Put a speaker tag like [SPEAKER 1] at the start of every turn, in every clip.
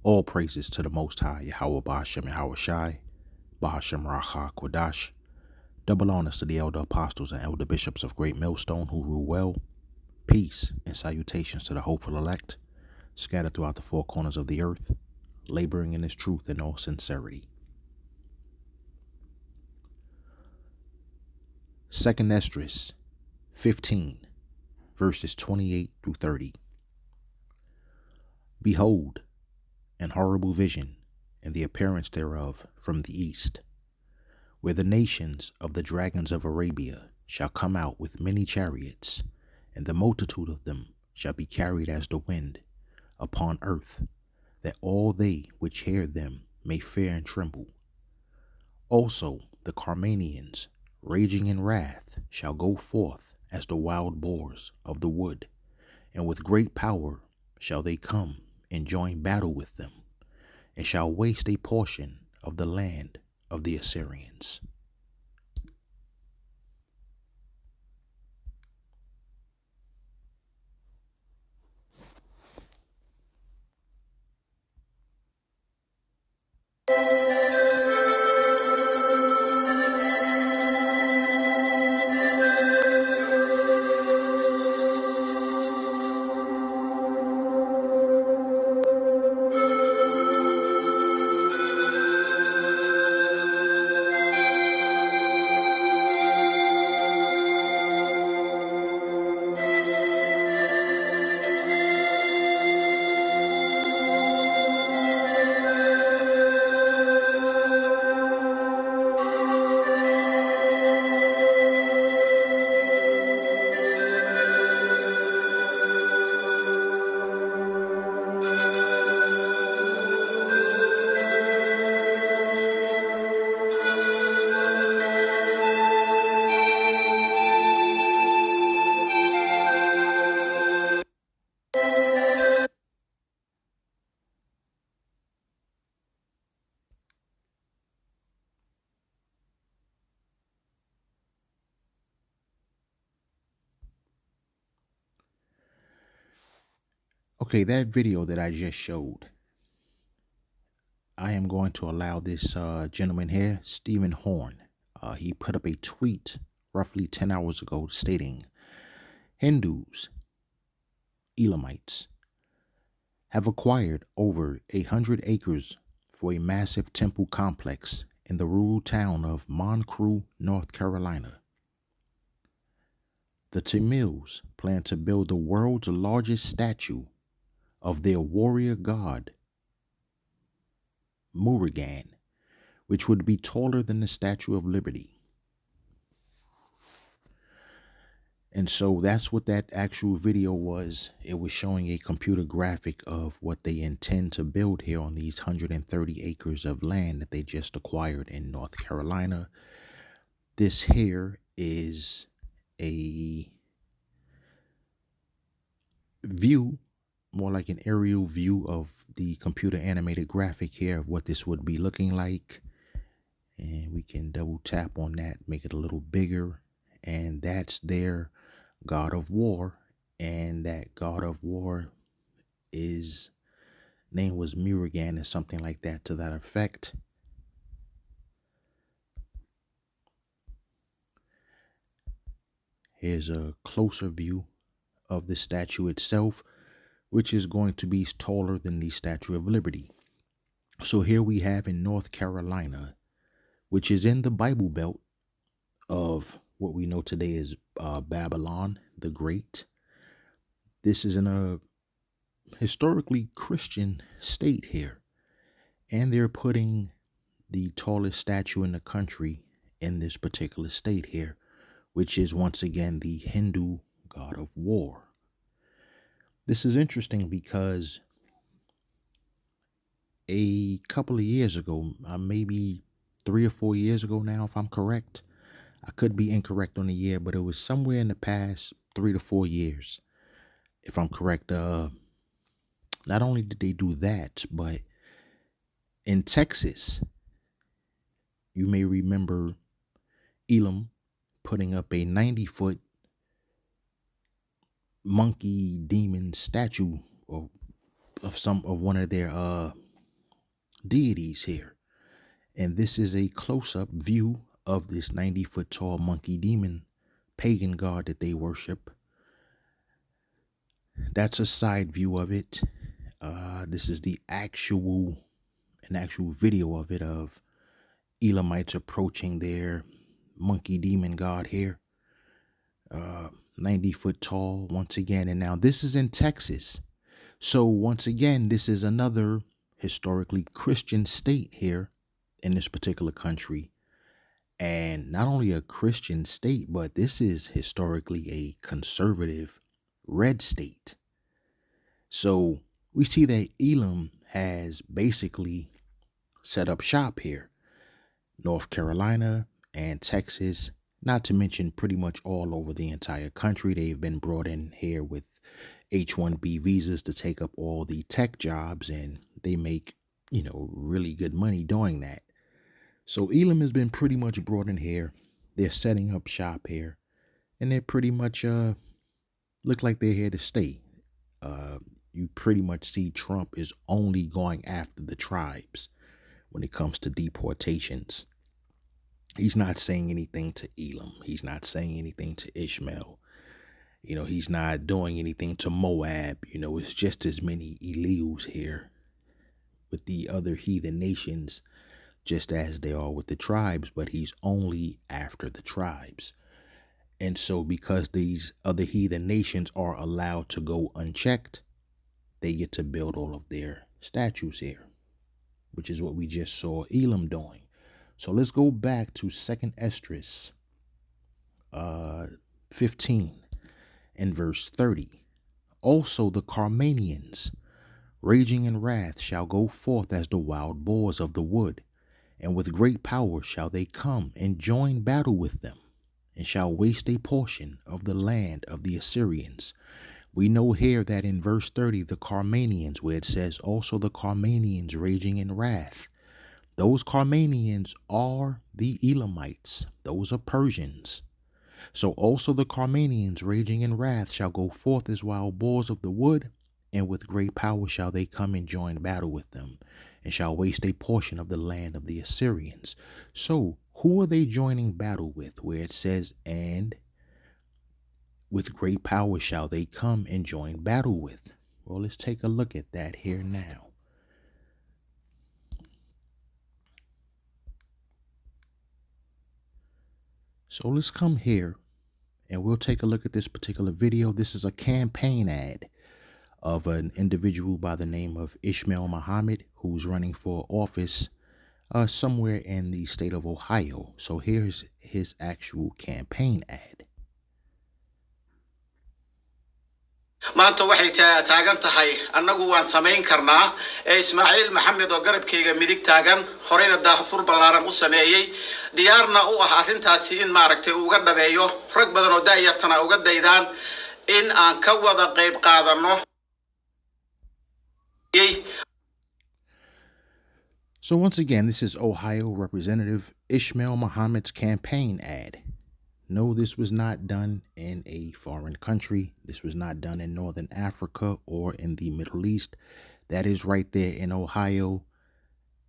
[SPEAKER 1] All praises to the Most High, Yahweh Ba'ashem Yahweh Shai, Ba'ashem Racha Kodash. Double honors to the elder apostles and elder bishops of Great Millstone who rule well. Peace and salutations to the hopeful elect, scattered throughout the four corners of the earth, laboring in His truth in all sincerity. 2nd Esdras 15, verses 28 through 30. Behold, an horrible vision, and the appearance thereof from the east, where the nations of the dragons of Arabia shall come out with many chariots, and the multitude of them shall be carried as the wind upon earth, that all they which hear them may fear and tremble. Also the Carmanians, raging in wrath, shall go forth as the wild boars of the wood, and with great power shall they come and join battle with them, and shall waste a portion of the land of the Assyrians. Okay, that video that I just showed, I am going to allow this gentleman here, Stephen Horn. He put up a tweet roughly 10 hours ago stating, Hindus, Elamites, have acquired over 100 acres for a massive temple complex in the rural town of Moncrief, North Carolina. The Tamils plan to build the world's largest statue of their warrior god, Murugan, which would be taller than the Statue of Liberty. And so that's what that actual video was. It was showing a computer graphic of what they intend to build here on these 130 acres of land that they just acquired in North Carolina. This here is a view, more like an aerial view of the computer animated graphic here of what this would be looking like. And we can double tap on that, make it a little bigger. And that's their God of War. And that God of War is name was Murugan or something like that to that effect. Here's a closer view of the statue itself, which is going to be taller than the Statue of Liberty. So here we have in North Carolina, which is in the Bible Belt of what we know today as Babylon the Great. This is in a historically Christian state here. And they're putting the tallest statue in the country in this particular state here, which is once again the Hindu god of war. This is interesting because a couple of years ago, maybe 3 or 4 years ago now, if I'm correct, I could be incorrect on the year, but it was somewhere in the past 3 to 4 years, if I'm correct. Not only did they do that, but in Texas, you may remember Elam putting up a 90-foot monkey demon statue of one of their deities here. And this is a close-up view of this 90-foot tall monkey demon pagan god that they worship. That's a side view of it. This is an actual video of it, of Elamites approaching their monkey demon god here. 90 foot tall once again. And now this is in Texas. So once again, this is another historically Christian state here in this particular country. And not only a Christian state, but this is historically a conservative red state. So we see that Elam has basically set up shop here. North Carolina and Texas, not to mention pretty much all over the entire country. They've been brought in here with H-1B visas to take up all the tech jobs, and they make, really good money doing that. So Elam has been pretty much brought in here. They're setting up shop here, and they're pretty much look like they're here to stay. You pretty much see Trump is only going after the tribes when it comes to deportations. He's not saying anything to Elam. He's not saying anything to Ishmael. He's not doing anything to Moab. It's just as many illegals here with the other heathen nations, just as they are with the tribes, but he's only after the tribes. And so because these other heathen nations are allowed to go unchecked, they get to build all of their statues here, which is what we just saw Elam doing. So let's go back to 2nd Esdras 15 and verse 30. Also the Carmanians, raging in wrath, shall go forth as the wild boars of the wood, and with great power shall they come and join battle with them, and shall waste a portion of the land of the Assyrians. We know here that in verse 30, the Carmanians, where it says also the Carmanians raging in wrath, those Carmanians are the Elamites. Those are Persians. So also the Carmanians raging in wrath shall go forth as wild boars of the wood, and with great power shall they come and join battle with them, and shall waste a portion of the land of the Assyrians. So who are they joining battle with, where it says, and with great power shall they come and join battle with? Well, let's take a look at that here now. So let's come here and we'll take a look at this particular video. This is a campaign ad of an individual by the name of Ishmael Muhammad, who's running for office somewhere in the state of Ohio. So here's his actual campaign ad.
[SPEAKER 2] maanta waxay taagan tahay annagu waan sameyn karnaa Ismaaciil Maxamed oo garabkayga midig taagan horeyna daahfur ballaaran u sameeyay diyaarna u ah arrintaasi in maaragtay uga dhabeeyo rag badan oo daayartana uga daydaan in aan ka wada qayb qaadano.
[SPEAKER 1] So once again, this is Ohio Representative Ishmael Muhammad's campaign ad. No, this was not done in a foreign country. This was not done in Northern Africa or in the Middle East. That is right there in Ohio.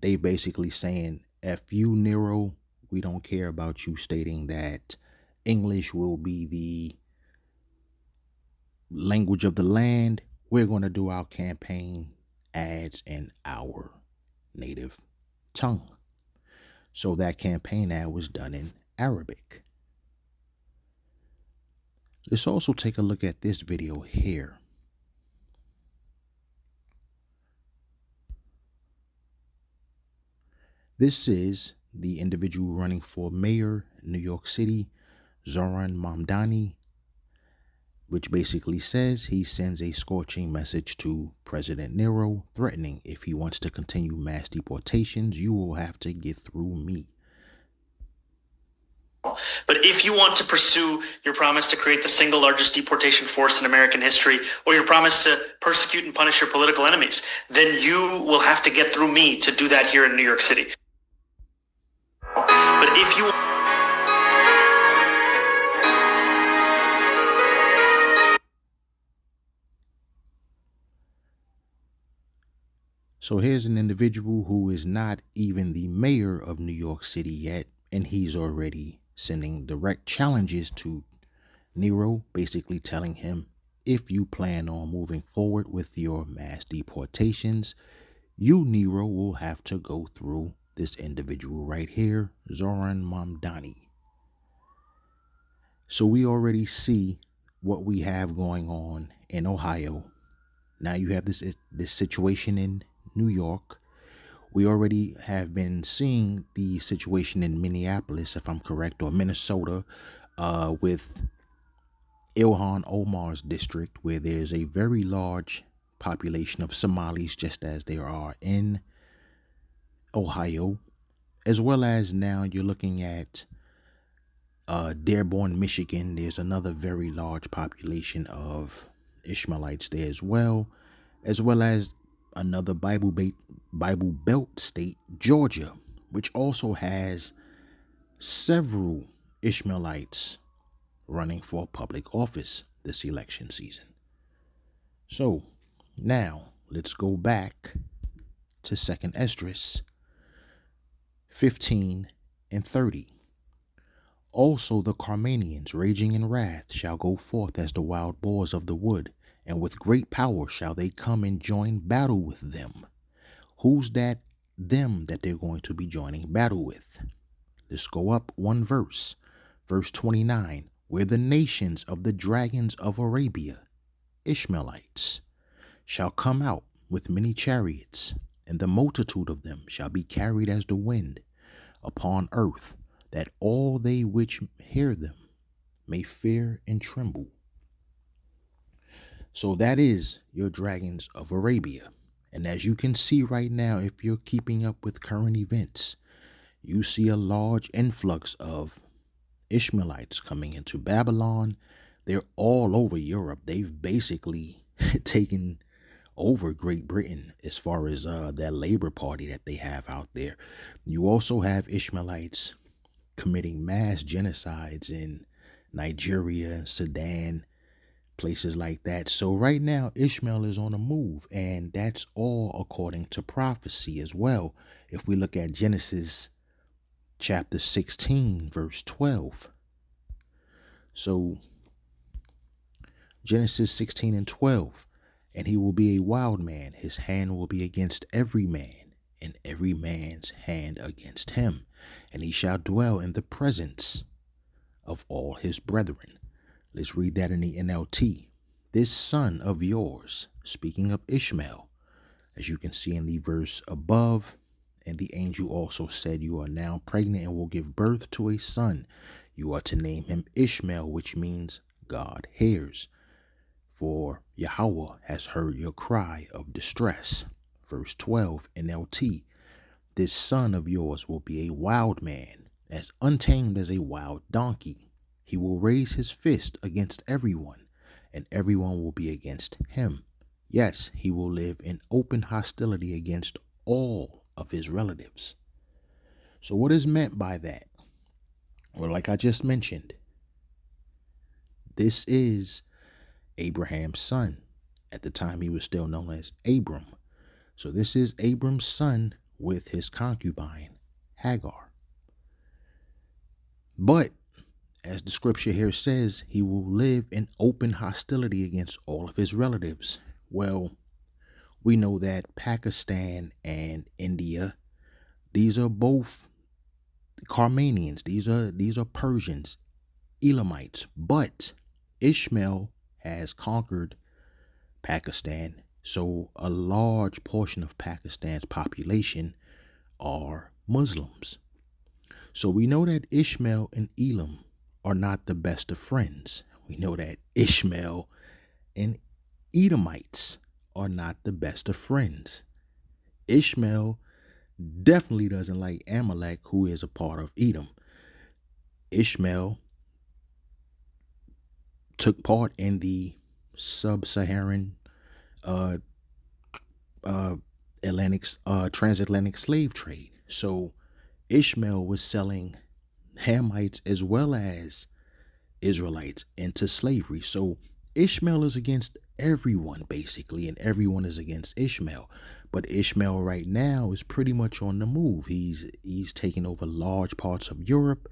[SPEAKER 1] They basically saying, F you, Nero. We don't care about you stating that English will be the language of the land. We're going to do our campaign ads in our native tongue. So that campaign ad was done in Arabic. Let's also take a look at this video here. This is the individual running for mayor in New York City, Zoran Mamdani, which basically says he sends a scorching message to President Nero, threatening if he wants to continue mass deportations, you will have to get through me.
[SPEAKER 3] But if you want to pursue your promise to create the single largest deportation force in American history, or your promise to persecute and punish your political enemies, then you will have to get through me to do that here in New York City. But if you...
[SPEAKER 1] So here's an individual who is not even the mayor of New York City yet, and he's already sending direct challenges to Nero, basically telling him, if you plan on moving forward with your mass deportations, you, Nero, will have to go through this individual right here, Zoran Mamdani. So we already see what we have going on in Ohio. Now you have this situation in New York. We already have been seeing the situation in Minneapolis, if I'm correct, or Minnesota, with Ilhan Omar's district, where there's a very large population of Somalis, just as there are in Ohio, as well as now you're looking at Dearborn, Michigan. There's another very large population of Ishmaelites there as well as another Bible Belt state, Georgia, which also has several Ishmaelites running for public office this election season. So now let's go back to 2nd Esdras 15 and 30. Also the Carmanians, raging in wrath, shall go forth as the wild boars of the wood, and with great power shall they come and join battle with them. Who's that them that they're going to be joining battle with? Let's go up one verse. Verse 29, where the nations of the dragons of Arabia, Ishmaelites, shall come out with many chariots, and the multitude of them shall be carried as the wind upon earth, that all they which hear them may fear and tremble. So that is your dragons of Arabia. And as you can see right now, if you're keeping up with current events, you see a large influx of Ishmaelites coming into Babylon. They're all over Europe. They've basically taken over Great Britain as far as that Labor Party that they have out there. You also have Ishmaelites committing mass genocides in Nigeria, Sudan, places like that. So right now, Ishmael is on a move, and that's all according to prophecy as well. If we look at Genesis chapter 16, verse 12. So Genesis 16 and 12, and he will be a wild man. His hand will be against every man, and every man's hand against him. And he shall dwell in the presence of all his brethren. Let's read that in the NLT. This son of yours, speaking of Ishmael, as you can see in the verse above, and the angel also said, you are now pregnant and will give birth to a son. You are to name him Ishmael, which means God hears. For Yahweh has heard your cry of distress. Verse 12, NLT. This son of yours will be a wild man, as untamed as a wild donkey. He will raise his fist against everyone, and everyone will be against him. Yes, he will live in open hostility against all of his relatives. So what is meant by that? Well, like I just mentioned, this is Abraham's son. At the time, he was still known as Abram. So this is Abram's son with his concubine, Hagar. But, as the scripture here says, he will live in open hostility against all of his relatives. Well, we know that Pakistan and India, these are both Carmanians. These are Persians, Elamites. But Ishmael has conquered Pakistan. So a large portion of Pakistan's population are Muslims. So we know that Ishmael and Elam are not the best of friends. We know that Ishmael and Edomites are not the best of friends. Ishmael definitely doesn't like Amalek, who is a part of Edom. Ishmael took part in the sub-Saharan transatlantic slave trade. So Ishmael was selling Hamites as well as Israelites into slavery. So Ishmael is against everyone basically, and everyone is against Ishmael. But Ishmael right now is pretty much on the move. He's taking over large parts of Europe.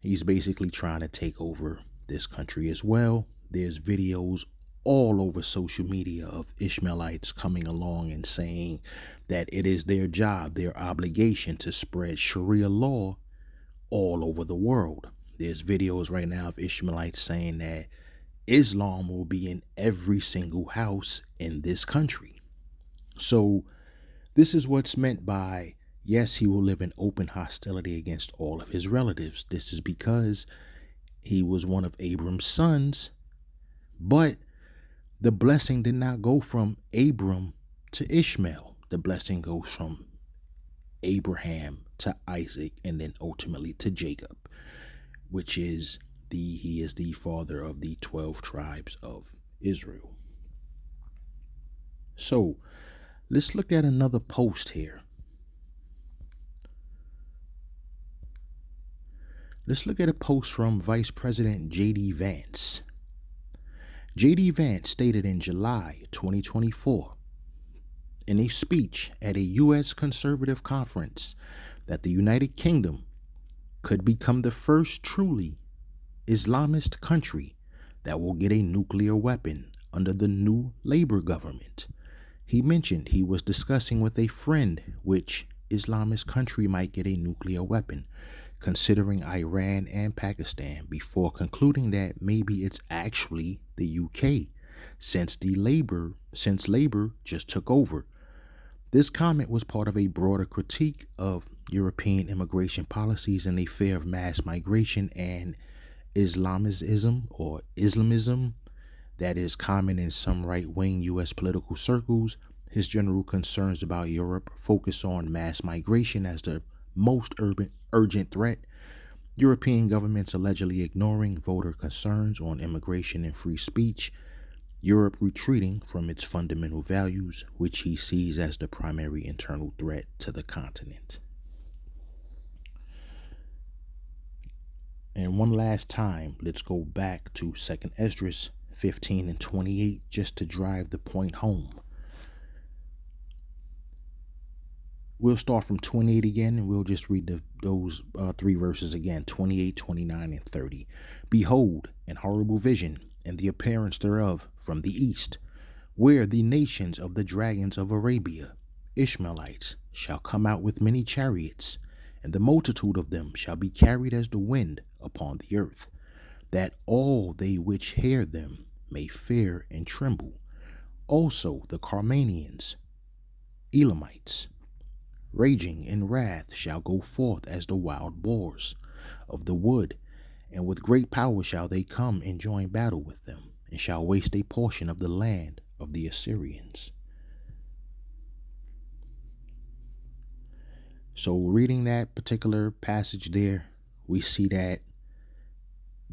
[SPEAKER 1] He's basically trying to take over this country as well. There's videos all over social media of Ishmaelites coming along and saying that it is their job, their obligation to spread Sharia law all over the world. There's videos right now of Ishmaelites saying that Islam will be in every single house in this country. So this is what's meant by, yes, he will live in open hostility against all of his relatives. This is because he was one of Abram's sons, but the blessing did not go from Abram to Ishmael. The blessing goes from Abraham to Isaac and then ultimately to Jacob, which is he is the father of the 12 tribes of Israel. So let's look at another post here. Let's look at a post from Vice President J.D. Vance. J.D. Vance stated in July 2024 in a speech at a U.S. conservative conference that the United Kingdom could become the first truly Islamist country that will get a nuclear weapon under the new Labour government. He mentioned he was discussing with a friend which Islamist country might get a nuclear weapon, considering Iran and Pakistan, before concluding that maybe it's actually the UK, since Labour just took over. This comment was part of a broader critique of European immigration policies and a fear of mass migration and Islamism that is common in some right-wing U.S. political circles. His general concerns about Europe focus on mass migration as the most urgent threat. European governments allegedly ignoring voter concerns on immigration and free speech. Europe retreating from its fundamental values, which he sees as the primary internal threat to the continent. And one last time, let's go back to 2nd Esdras 15 and 28 just to drive the point home. We'll start from 28 again, and we'll just read those 3 verses again, 28, 29, and 30. Behold, an horrible vision, and the appearance thereof from the east, where the nations of the dragons of Arabia, Ishmaelites, shall come out with many chariots, and the multitude of them shall be carried as the wind upon the earth, that all they which hear them may fear and tremble. Also the Carmanians, Elamites, raging in wrath, shall go forth as the wild boars of the wood, and with great power shall they come and join battle with them, and shall waste a portion of the land of the Assyrians. So reading that particular passage there, we see that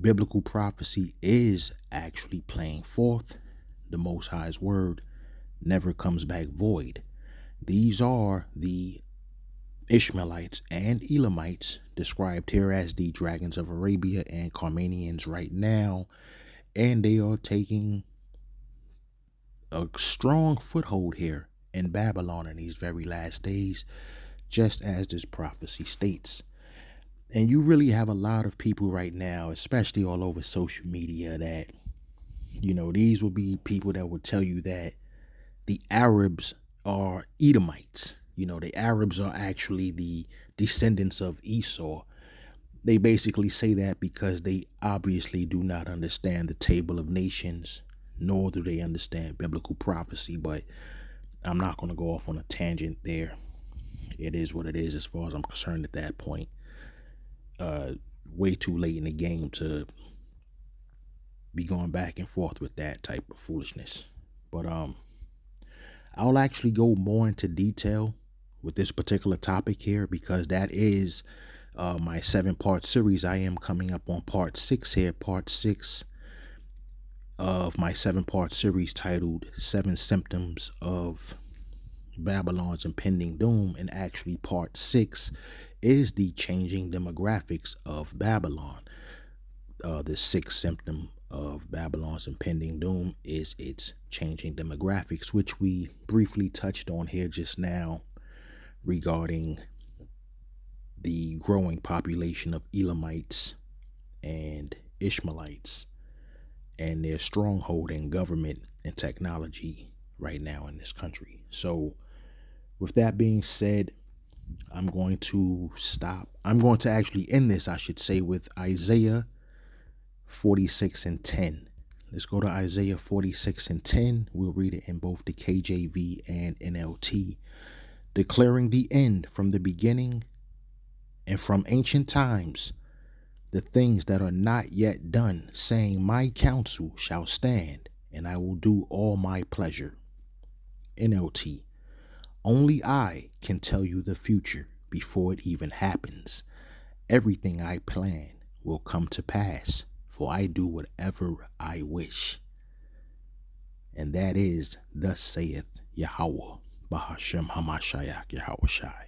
[SPEAKER 1] biblical prophecy is actually playing forth. The Most High's word never comes back void. These are the Ishmaelites and Elamites, described here as the dragons of Arabia and Carmanians right now, and they are taking a strong foothold here in Babylon in these very last days, just as this prophecy states. And you really have a lot of people right now, especially all over social media, that, these will be people that will tell you that the Arabs are Edomites. The Arabs are actually the descendants of Esau. They basically say that because they obviously do not understand the Table of Nations, nor do they understand biblical prophecy. But I'm not going to go off on a tangent there. It is what it is as far as I'm concerned at that point. Way too late in the game to be going back and forth with that type of foolishness. But I'll actually go more into detail with this particular topic here, because that is my 7-part series. I am coming up on part 6 here, part 6 of my 7-part series titled 7 Symptoms of Babylon's Impending Doom. And actually part 6 is the changing demographics of Babylon, the 6th symptom of Babylon's impending doom is its changing demographics, which we briefly touched on here just now regarding the growing population of Elamites and Ishmaelites and their stronghold in government and technology right now in this country. So with that being said, I'm going to actually end this, I should say, with Isaiah 46 and 10. Let's go to Isaiah 46 and 10. We'll read it in both the KJV and NLT. Declaring the end from the beginning and from ancient times, the things that are not yet done, saying, my counsel shall stand, and I will do all my pleasure. NLT. Only I can tell you the future before it even happens. Everything I plan will come to pass, for I do whatever I wish. And that is, thus saith Yahweh, Bahashem Hamashiach Yahweh Shai.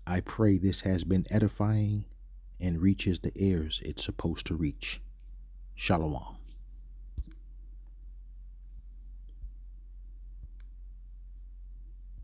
[SPEAKER 1] I pray this has been edifying and reaches the ears it's supposed to reach. Shalom.